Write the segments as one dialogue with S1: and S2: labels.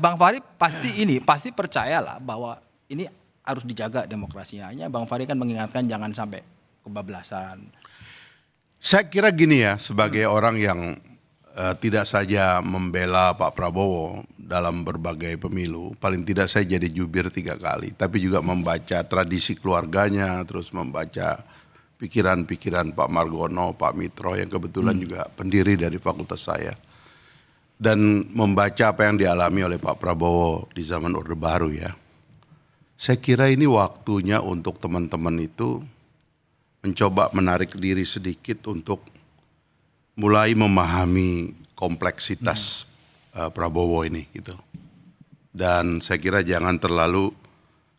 S1: Bang Fahri pasti percayalah bahwa ini harus dijaga demokrasinya. Hanya Bang Fahri kan mengingatkan jangan sampai kebablasan.
S2: Saya kira gini ya, sebagai orang yang tidak saja membela Pak Prabowo dalam berbagai pemilu, paling tidak saya jadi jubir 3 kali, tapi juga membaca tradisi keluarganya, terus membaca pikiran-pikiran Pak Margono, Pak Mitro yang kebetulan juga pendiri dari fakultas saya. Dan membaca apa yang dialami oleh Pak Prabowo di zaman Orde Baru ya. Saya kira ini waktunya untuk teman-teman itu mencoba menarik diri sedikit untuk mulai memahami kompleksitas Prabowo ini gitu. Dan saya kira jangan terlalu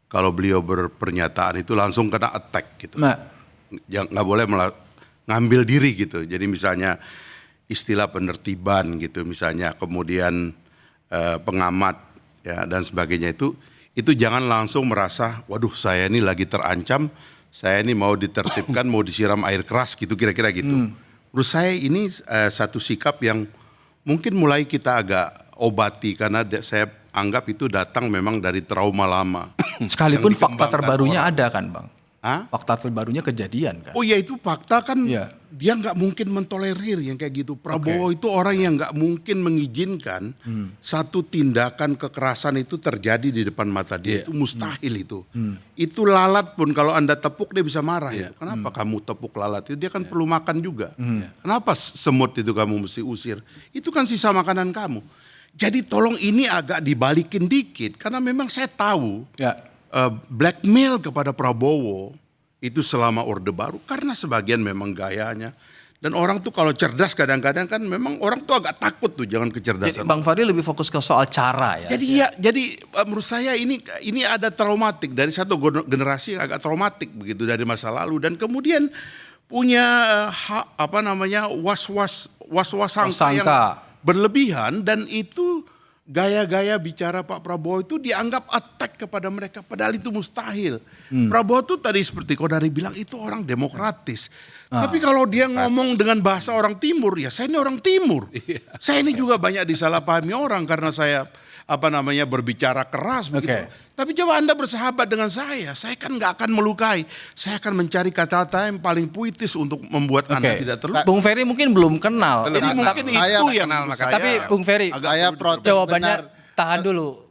S2: kalau beliau berpernyataan itu langsung kena attack gitu. Nggak boleh ngambil diri gitu. Jadi misalnya istilah penertiban gitu misalnya, kemudian pengamat ya dan sebagainya itu jangan langsung merasa waduh saya ini lagi terancam, saya ini mau ditertibkan, mau disiram air keras gitu kira-kira gitu. Menurut saya ini satu sikap yang mungkin mulai kita agak obati karena saya anggap itu datang memang dari trauma lama.
S1: Sekalipun fakta terbarunya
S2: orang.
S1: ada kan Bang?
S2: Hah?
S1: Fakta terbarunya kejadian kan?
S2: Oh ya itu fakta kan dia nggak mungkin mentolerir yang kayak gitu. Prabowo itu orang yang nggak mungkin mengizinkan satu tindakan kekerasan itu terjadi di depan mata dia. Itu mustahil itu. Itu lalat pun kalau Anda tepuk dia bisa marah. Itu. Kenapa kamu tepuk lalat itu? Dia kan perlu makan juga. Kenapa semut itu kamu mesti usir? Itu kan sisa makanan kamu. Jadi tolong ini agak dibalikin dikit karena memang saya tahu. Blackmail kepada Prabowo itu selama Orde Baru karena sebagian memang gayanya dan orang tuh kalau cerdas kadang-kadang kan memang orang tuh agak takut tuh jangan kecerdasan.
S1: Jadi Bang Fahri lebih fokus ke soal cara ya.
S2: Jadi menurut saya ini ada traumatik dari satu generasi yang agak traumatik begitu dari masa lalu dan kemudian punya was-was sangka yang berlebihan dan itu gaya-gaya bicara Pak Prabowo itu dianggap attack kepada mereka, padahal itu mustahil. Prabowo tuh tadi seperti Kodari bilang itu orang demokratis. Tapi kalau dia ngomong dengan bahasa orang Timur, ya saya ini orang Timur. Saya ini juga banyak disalahpahami orang karena saya berbicara keras begitu. Tapi coba Anda bersahabat dengan saya kan nggak akan melukai. Saya akan mencari kata-kata yang paling puitis untuk membuat Anda tidak terluka.
S1: Bung Ferry mungkin belum kenal.
S2: Jadi mungkin itu yang
S1: tapi Bung Ferry,
S3: saya protes
S1: jawabannya tahan dulu.